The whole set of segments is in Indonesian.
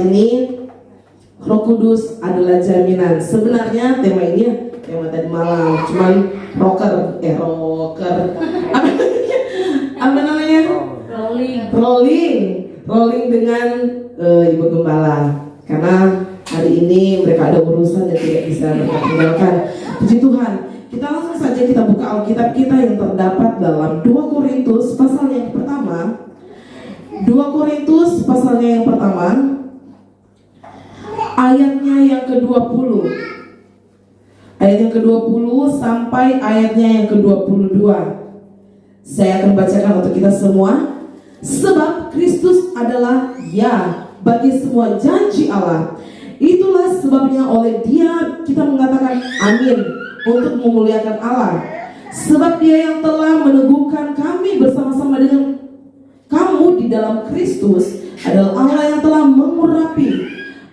ini, Roh Kudus adalah jaminan. Sebenarnya tema ini ya, tema tadi malam, cuman rocker, apa namanya? Rolling dengan Ibu Gembala. Karena hari ini mereka ada urusan yang tidak bisa mereka tinggalkan. Puji Tuhan. Kita langsung saja kita buka Alkitab kita yang terdapat dalam 2 Korintus pasal yang pertama. 2 Korintus pasalnya yang pertama, ayatnya yang ke-20. Ayat yang ke-20 sampai ayatnya yang ke-22. Saya akan bacakan untuk kita semua. Sebab Kristus adalah ya bagi semua janji Allah. Itulah sebabnya oleh Dia kita mengatakan amin untuk memuliakan Allah. Sebab Dia yang telah meneguhkan kami bersama-sama dengan kamu di dalam Kristus adalah Allah yang telah mengurapi,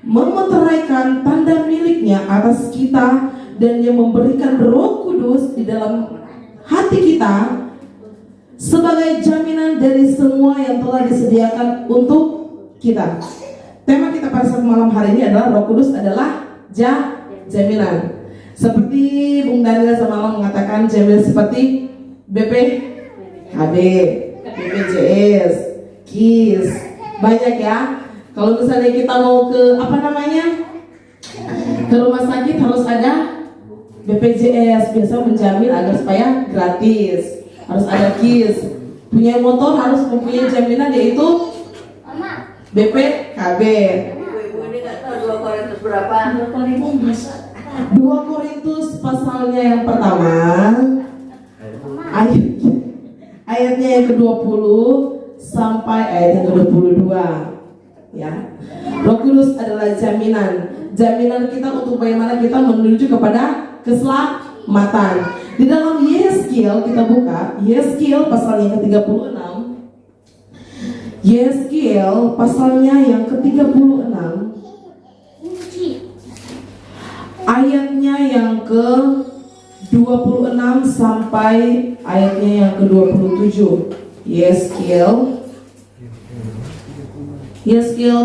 memeteraikan tanda miliknya atas kita, dan yang memberikan Roh Kudus di dalam hati kita sebagai jaminan dari semua yang telah disediakan untuk kita. Tema kita pada saat malam hari ini adalah Roh Kudus adalah jaminan. Seperti Bung Daniel semalam mengatakan jaminan seperti BPKB, BPJS, KIS, banyak ya. Kalau misalnya kita mau ke ke rumah sakit harus ada BPJS, biasa menjamin agar supaya gratis. Harus ada KIS. Punya motor harus mempunyai jaminan yaitu BPKB. Ibu ini nggak tahu 2 Korintus berapa? 2 Korintus pasalnya yang pertama, ayatnya yang ke-20 sampai ayat yang ke-22. Ya. Roh Kudus adalah jaminan kita untuk bagaimana kita menuju kepada keselamatan. Di dalam Yeskiel kita buka Yeskiel pasal yang ke-36. Yeskiel pasalnya yang ke-36, ayatnya yang ke-26 sampai ayatnya yang ke-27. Yeskiel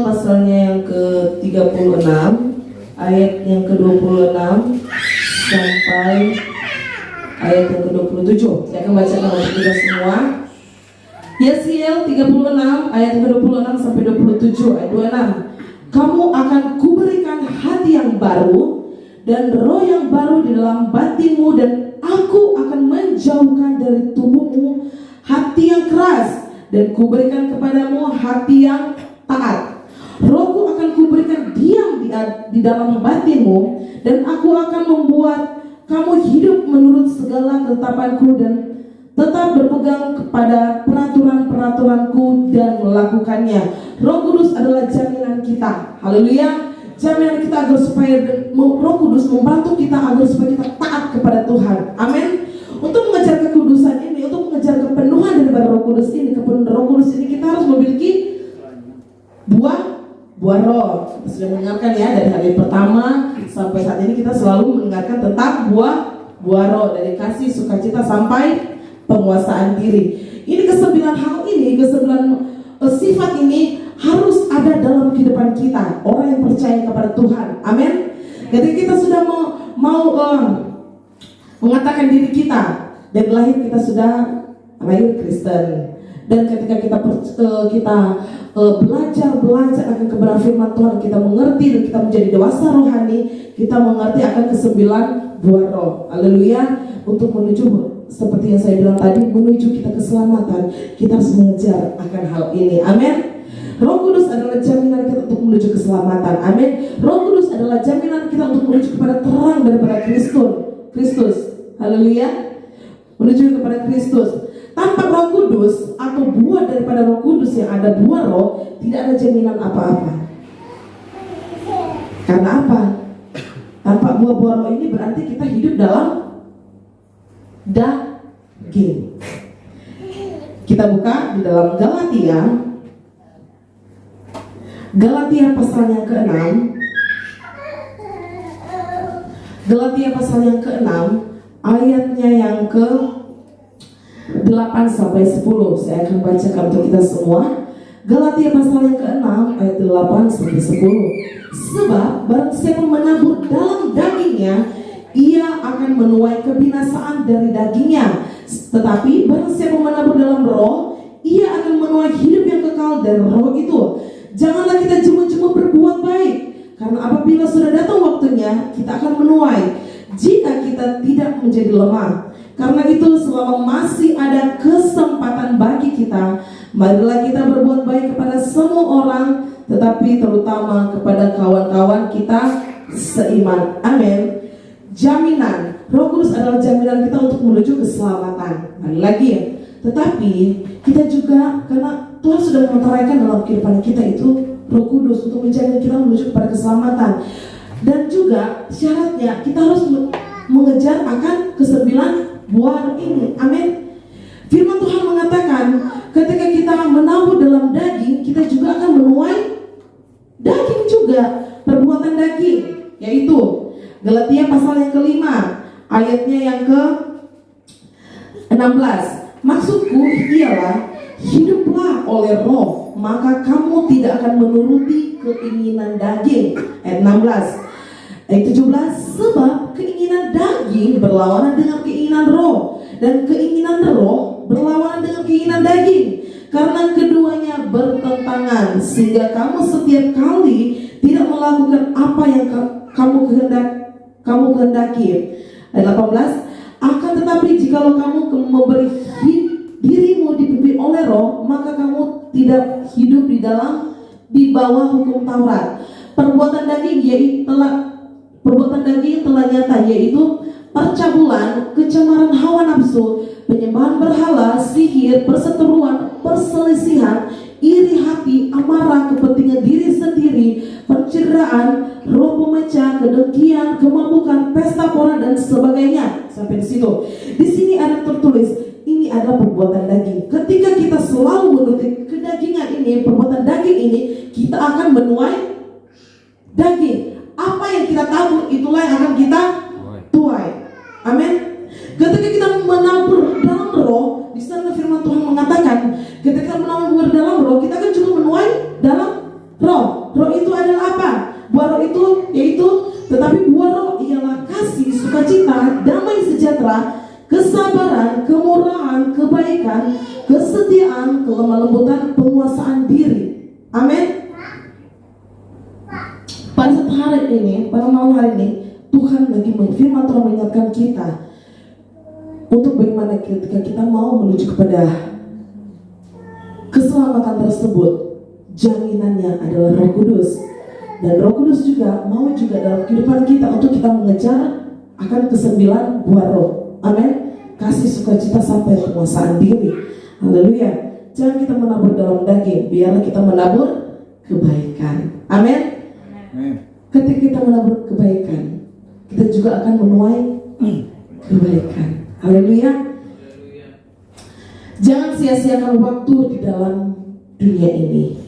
pasalnya yang ke-36, ayat yang ke-26 sampai ayat yang ke-27. Saya akan bacakan untuk kita semua. Yeskiel 36 ayat ke-26 sampai 27, ayat 26. Kamu akan kuberikan hati yang baru dan roh yang baru di dalam batinmu, dan aku akan menjauhkan dari tubuhmu hati yang keras, dan kuberikan kepadamu hati yang taat. Rohku akan kuberikan diam di dalam batinmu, dan aku akan membuat kamu hidup menurut segala ketetapanku dan tetap berpegang kepada peraturan-peraturanku dan melakukannya. Roh Kudus adalah jaminan kita. Haleluya. Jaminan kita agar supaya Roh Kudus membantu kita agar supaya kita taat kepada Tuhan. Amin. Untuk mengejar kekudusan ini, untuk mengejar kepenuhan daripada Roh Kudus ini, Roh Kudus ini kita harus memiliki buah roh. Kita sudah mendengarkan ya dari hari pertama sampai saat ini kita selalu mendengarkan tentang buah roh, dari kasih, sukacita sampai penguasaan diri. Ini ke-9 hal ini, ke-9 sifat ini harus ada dalam kehidupan kita, orang yang percaya kepada Tuhan. Amin. Ketika kita sudah mau mengatakan diri kita, dan lahir kita sudah lahir Kristen, dan ketika kita belajar akan kebenaran firman Tuhan, kita mengerti dan kita menjadi dewasa rohani, kita mengerti akan ke-9 buah roh. Haleluya. Untuk menuju, seperti yang saya bilang tadi, menuju kita keselamatan, kita harus mengejar akan hal ini. Amin. Roh Kudus adalah jaminan kita untuk menuju keselamatan. Amin. Roh Kudus adalah jaminan kita untuk menuju kepada terang daripada Kristus. Haleluya. Menuju kepada Kristus. Tanpa Roh Kudus atau buah daripada Roh Kudus yang ada buah roh, tidak ada jaminan apa-apa. Karena apa? Tanpa buah-buah roh ini berarti kita hidup dalam daging. Kita buka di dalam Galatia pasal yang ke-6. Galatia pasal yang ke-6, ayatnya yang ke-8 sampai 10. Saya akan bacakan untuk kita semua. Galatia pasal yang ke-6 ayat 8 sampai 10. Sebab barang siapa menabur dalam dagingnya, ia akan menuai kebinasaan dari dagingnya. Tetapi barang siapa menabur dalam roh, ia akan menuai hidup yang kekal dari roh itu. Janganlah kita cuma-cuma berbuat baik, karena apabila sudah datang waktunya, kita akan menuai jika kita tidak menjadi lemah. Karena itu selama masih ada kesempatan bagi kita, marilah kita berbuat baik kepada semua orang, tetapi terutama kepada kawan-kawan kita seiman. Amin. Jaminan Roh Kudus adalah jaminan kita untuk menuju keselamatan. Mari lagi ya. Tetapi kita juga, karena Tuhan sudah memeteraikan dalam kehidupan kita itu Roh Kudus untuk menjamin kita menuju kepada keselamatan. Dan juga syaratnya kita harus mengejar akan kesembilan buah ini. Amin. Firman Tuhan mengatakan ketika kita menabur dalam daging, kita juga akan menuai daging juga, perbuatan daging, yaitu Galatia pasal yang ke-5 ayatnya yang ke-16. Maksudku ialah hiduplah oleh roh, maka kamu tidak akan menuruti keinginan daging. Ayat 16. Ayat 17, sebab keinginan daging berlawanan dengan keinginan roh, dan keinginan roh berlawanan dengan keinginan daging, karena keduanya bertentangan, sehingga kamu setiap kali tidak melakukan apa yang kamu kehendaki. Ayat 18, akan tetapi jikalau kamu memberi dirimu dipimpin oleh roh, maka kamu tidak hidup di bawah hukum Taurat. Perbuatan daging telah nyata, yaitu percabulan, kecemaran hawa nafsu, penyembahan berhala, sihir, perseteruan, perselisihan, iri hati, amarah, kepentingan diri sendiri, pencederaan, roh pemecah, kedengkian, kemabukan, pesta pora dan sebagainya. Sampai di situ. Di sini ada tertulis, ini adalah perbuatan daging. Ketika kita selalu menuruti kedagingan ini, perbuatan daging ini, kita akan menuai daging. Apa yang kita tabur, itulah yang akan kita tuai. Amin. Ketika kita menabur dalam roh, di sana firman Tuhan mengatakan, ketika kita menabur dalam roh, kita akan juga menuai dalam roh. Roh itu adalah apa? Buah roh itu yaitu, tetapi buah roh ialah kasih, sukacita, damai sejahtera, kesabaran, kemurahan, kebaikan, kesetiaan, kelemah lembutan, penguasaan diri. Amin. Pada hari ini, pada malam hari ini, Tuhan lagi firman Tuhan mengingatkan kita untuk bagaimana ketika kita mau menuju kepada keselamatan tersebut, jaminannya adalah Roh Kudus. Dan Roh Kudus juga mau juga dalam kehidupan kita untuk kita mengejar akan kesembilan buah roh. Amin. Kasih, sukacita, sampai penguasaan diri. Haleluya. Jangan kita menabur dalam daging, biarlah kita menabur kebaikan. Amin. Ketika kita menabur kebaikan, kita juga akan menuai kebaikan. Haleluya. Jangan sia-siakan waktu di dalam dunia ini.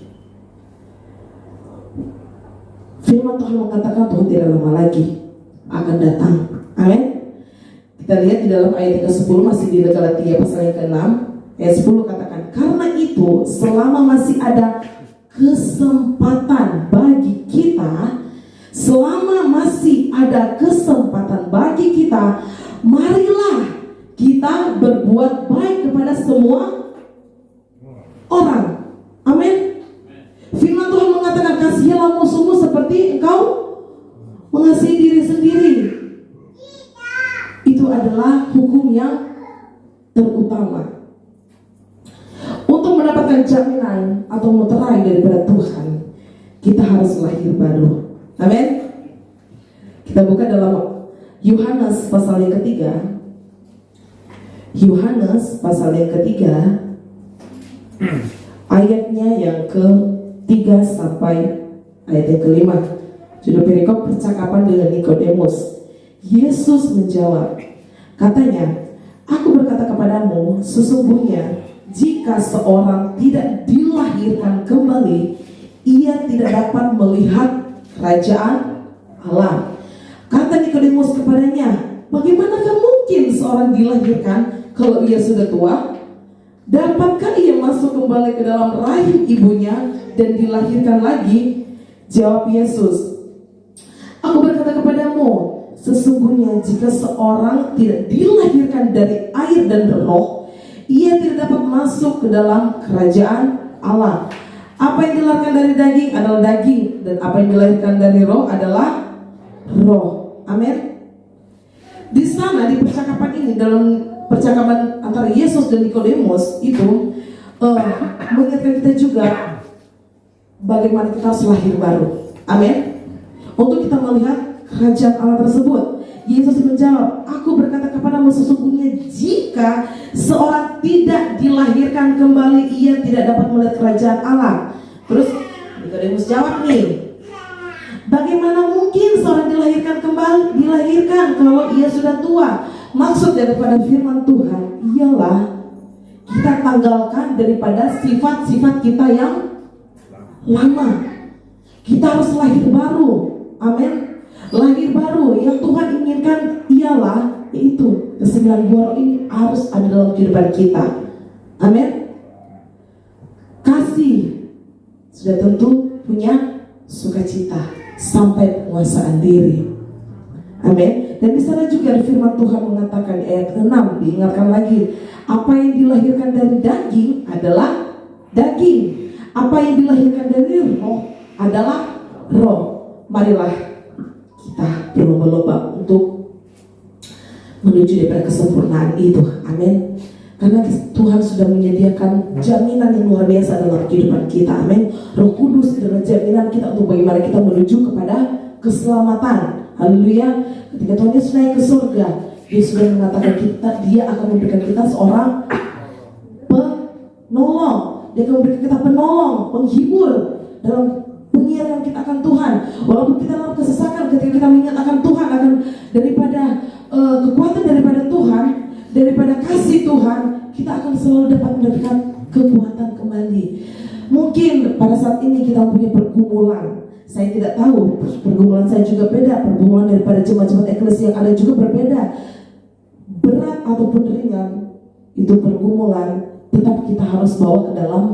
Firman Tuhan mengatakan Tuhan tidak lama lagi akan datang. Amin. Kita lihat di dalam ayat ke-10, masih di Galatia pasal yang ke-6 ayat 10 katakan, karena itu selama masih ada kesempatan bagi kita, marilah kita berbuat baik kepada semua orang. Amin. Firman Tuhan mengatakan, kasihilah musuhmu seperti engkau mengasihi diri sendiri. Itu adalah hukum yang terutama. Untuk mendapatkan jaminan atau meterai daripada Tuhan, kita harus lahir baru. Amin. Kita buka dalam Yohanes pasal yang ketiga. Yohanes pasal yang ketiga, ayatnya yang ke-3 sampai ayat yang ke-5. Judul perikop, percakapan dengan Nikodemus. Yesus menjawab, katanya, aku berkata kepadamu, sesungguhnya jika seorang tidak dilahirkan kembali, ia tidak dapat melihat kerajaan Allah. Kata Nikodemus kepadanya, bagaimanakah mungkin seorang dilahirkan kalau ia sudah tua? Dapatkah ia masuk kembali ke dalam rahim ibunya dan dilahirkan lagi? Jawab Yesus, aku berkata kepadamu, sesungguhnya jika seorang tidak dilahirkan dari air dan roh, ia tidak dapat masuk ke dalam kerajaan Allah. Apa yang dilahirkan dari daging adalah daging, dan apa yang dilahirkan dari roh adalah roh. Amin. Di sana, di percakapan ini, dalam percakapan antara Yesus dan Nikodemus itu mengingatkan kita juga bagaimana kita harus lahir baru. Amin. Untuk kita melihat kerajaan Allah tersebut, Yesus menjawab, aku berkata kepadamu, sesungguhnya jika seorang tidak dilahirkan kembali, ia tidak dapat melihat kerajaan Allah. Terus Nikodemus jawab nih, bagaimana mungkin seorang dilahirkan kembali, dilahirkan kalau ia sudah tua? Maksud daripada firman Tuhan ialah kita tanggalkan daripada sifat-sifat kita yang lama. Kita harus lahir baru. Amin. Lahir baru yang Tuhan inginkan ialah yaitu kesembilan buah roh ini harus ada dalam kehidupan kita. Amin. Kasih sudah tentu punya sukacita sampai penguasaan diri. Amin. Dan di sana juga firman Tuhan mengatakan di ayat 6, diingatkan lagi, apa yang dilahirkan dari daging adalah daging, apa yang dilahirkan dari roh adalah roh. Marilah kita berlomba-lomba untuk menuju daripada kesempurnaan itu. Amin. Karena Tuhan sudah menyediakan jaminan yang luar biasa dalam kehidupan kita. Amin. Roh Kudus adalah jaminan kita untuk bagaimana kita menuju kepada keselamatan. Haleluya. Ketika Tuhan Yesus naik ke surga, Dia sudah mengatakan Dia akan memberikan kita seorang penolong. Dia akan memberikan kita penolong, penghibur dalam pengiringan kita akan Tuhan. Walaupun kita dalam kesesakan, ketika kita mengingat akan Tuhan, akan daripada kekuatan daripada Tuhan, daripada kasih Tuhan, kita akan selalu dapat mendapatkan kekuatan kembali. Mungkin pada saat ini kita mempunyai pergumulan. Saya tidak tahu, pergumulan saya juga beda. Pergumulan daripada jemaat-jemaat eklesia yang ada juga berbeda. Berat ataupun ringan, itu pergumulan, tetap kita harus bawa ke dalam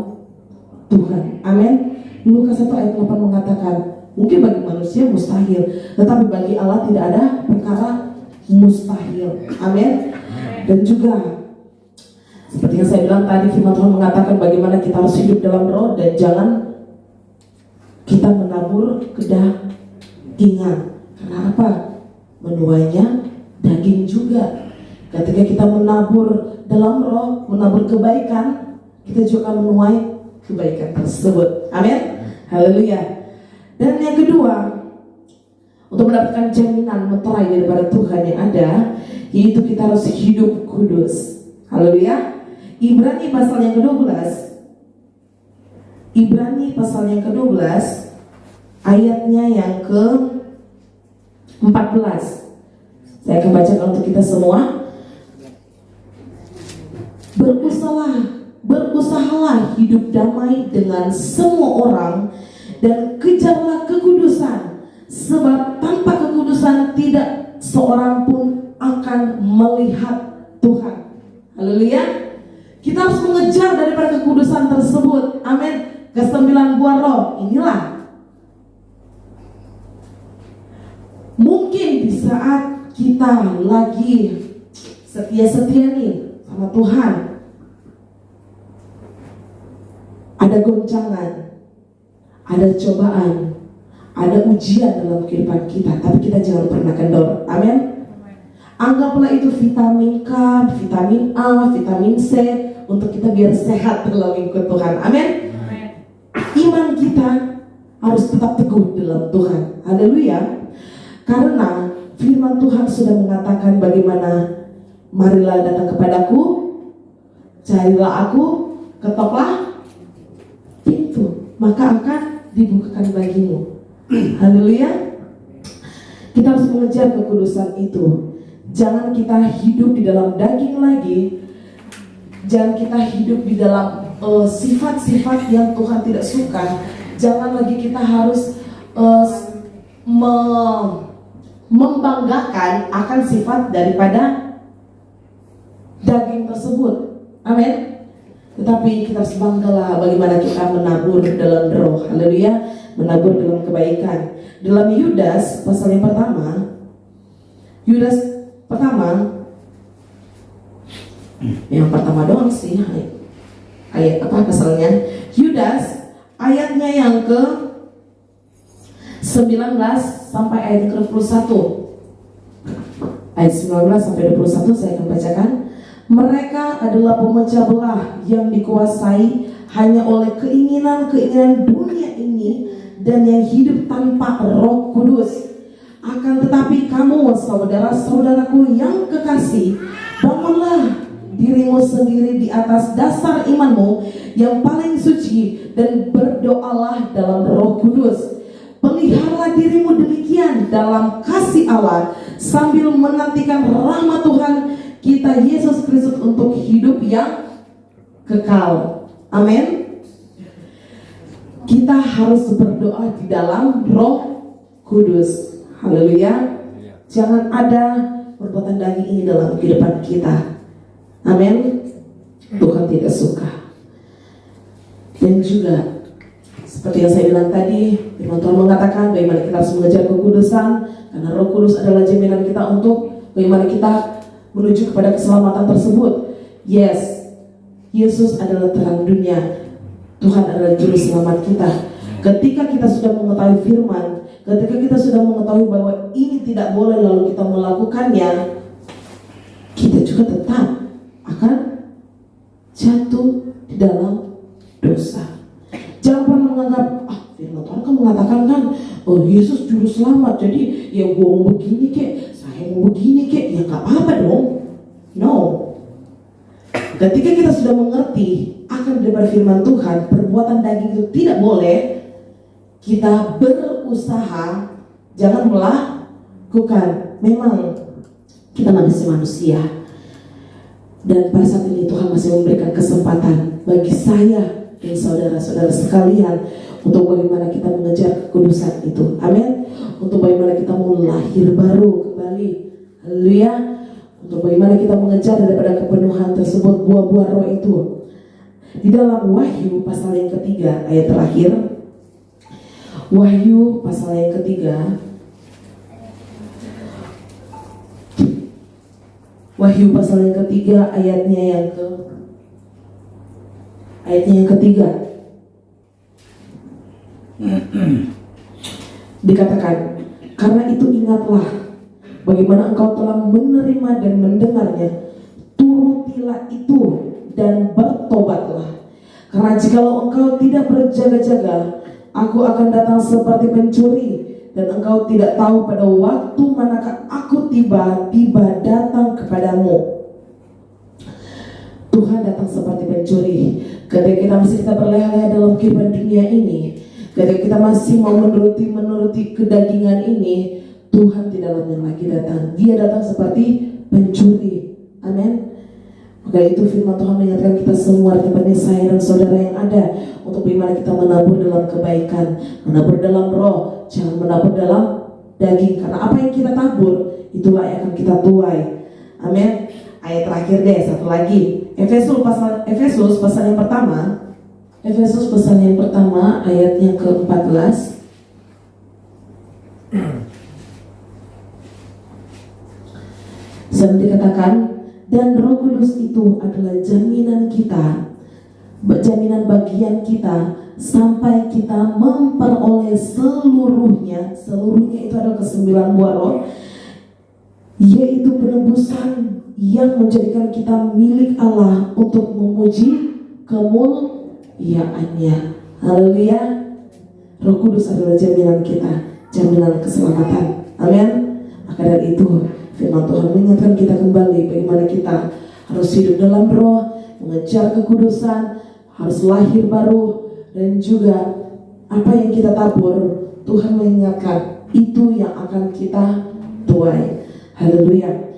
Tuhan. Amin. Lukas 1 ayat 8 mengatakan, mungkin bagi manusia mustahil, tetapi bagi Allah tidak ada perkara mustahil. Amin. Dan juga seperti yang saya bilang tadi, firman Tuhan mengatakan bagaimana kita harus hidup dalam roh dan jangan kita menabur kedagingan. Karena apa? Menuainya daging juga. Ketika kita menabur dalam roh, menabur kebaikan, kita juga akan menuai kebaikan tersebut. Amin. Haleluya. Dan yang kedua, untuk mendapatkan jaminan meterai daripada Tuhan yang ada, yaitu kita harus hidup kudus. Haleluya. Ibrani pasal yang ke-12, Ibrani pasal yang ke-12 ayatnya yang ke-14. Saya akan bacakan untuk kita semua. Berusahalah hidup damai dengan semua orang dan kejarlah kekudusan, sebab tanpa kekudusan tidak seorang pun akan melihat Tuhan. Haleluya. Kita harus mengejar daripada kekudusan tersebut. Amin. Kesembilan buah roh inilah. Mungkin di saat kita lagi setia-setia nih sama Tuhan, ada goncangan, ada cobaan, ada ujian dalam kehidupan kita, tapi kita jangan pernah kendor. Amin. Anggaplah itu vitamin K, vitamin A, vitamin C untuk kita biar sehat dalam mengikut Tuhan. Amin. Iman kita harus tetap teguh dalam Tuhan. Haleluya. Karena firman Tuhan sudah mengatakan bagaimana, marilah datang kepadaku, carilah aku, ketoklah pintu, maka akan dibukakan bagimu. Haleluya. Kita harus mengejar kekudusan itu. Jangan kita hidup di dalam daging lagi. Jangan kita hidup di dalam sifat-sifat yang Tuhan tidak suka. Jangan lagi kita harus membanggakan akan sifat daripada daging tersebut. Amin. Tetapi kita harus banggalah bagaimana kita menabur dalam roh. Haleluya, menabur dalam kebaikan. Dalam Yudas pasal yang pertama, Yudas pertama, yang pertama doang sih ayat apa pasalnya. Yudas ayatnya yang ke 19 sampai ayat ke 21. Ayat 19 sampai 21 saya akan bacakan. Mereka adalah pemecah belah yang dikuasai hanya oleh keinginan-keinginan dunia ini dan yang hidup tanpa Roh Kudus. Akan tetapi kamu, saudara-saudaraku yang kekasih, bangunlah dirimu sendiri di atas dasar imanmu yang paling suci dan berdoalah dalam Roh Kudus. Peliharalah dirimu demikian dalam kasih Allah sambil menantikan rahmat Tuhan kita Yesus Kristus untuk hidup yang kekal. Amin. Kita harus berdoa di dalam Roh Kudus. Haleluya. Jangan ada perbuatan daging ini dalam kehidupan kita. Amin. Tuhan tidak suka. Dan juga seperti yang saya bilang tadi, firman Tuhan mengatakan bagaimana kita harus mengejar kekudusan, karena Roh Kudus adalah jaminan kita untuk bagaimana kita menuju kepada keselamatan tersebut. Yes, Yesus adalah terang dunia. Tuhan adalah juru selamat kita. Ketika kita sudah mengetahui firman, ketika kita sudah mengetahui bahwa ini tidak boleh lalu kita melakukannya, kita juga tetap akan jatuh di dalam dosa. Jangan pernah menganggap, firman Tuhan kan mengatakan kan, oh Yesus juru selamat, jadi ya gue mau begini kek, saya mau begini kek, ya gak apa-apa dong. No. Ketika kita sudah mengerti akan daripada firman Tuhan, perbuatan daging itu tidak boleh, kita berusaha jangan melakukan. Memang kita manusia, dan pada saat ini Tuhan masih memberikan kesempatan bagi saya dan saudara-saudara sekalian untuk bagaimana kita mengejar kekudusan itu. Amin. Untuk bagaimana kita mau lahir baru kembali. Haleluya. Untuk bagaimana kita mengejar daripada kepenuhan tersebut, buah-buah roh itu. Di dalam Wahyu pasal yang ketiga, ayat terakhir. Wahyu pasal yang ketiga. Wahyu pasal yang ketiga, ayatnya yang ketiga. Dikatakan, karena itu ingatlah bagaimana engkau telah menerima dan mendengarnya, turutilah itu dan bertobatlah. Karena jikalau engkau tidak berjaga-jaga, aku akan datang seperti pencuri, dan engkau tidak tahu pada waktu manakah aku tiba-tiba datang kepadamu. Tuhan datang seperti pencuri. Ketika kita masih berleha-leha dalam kehidupan dunia ini, ketika kita masih mau menuruti kedagingan ini, Tuhan tidak lagi datang. Dia datang seperti pencuri. Amin. Maka itu firman Tuhan mengingatkan kita semua, teman-teman saya dan saudara yang ada, untuk bagaimana kita menabur dalam kebaikan, menabur dalam roh, jangan menabur dalam daging. Karena apa yang kita tabur, itulah yang akan kita tuai. Amin. Ayat terakhir deh, satu lagi. Efesus pasal yang pertama. Efesus pasal yang pertama, ayat yang ke-14. Sedang dikatakan, dan Roh Kudus itu adalah jaminan kita, jaminan bagian kita sampai kita memperoleh seluruhnya itu adalah ke-9 buah roh, yaitu penebusan yang menjadikan kita milik Allah untuk memuji kemuliaannya. Haleluya. Roh Kudus adalah jaminan kita, jaminan keselamatan. Amin. Maka dari itu firman Tuhan mengingatkan kita kembali bagaimana kita harus hidup dalam roh, mengejar kekudusan, harus lahir baru, dan juga apa yang kita tabur, Tuhan mengingatkan itu yang akan kita tuai. Haleluya.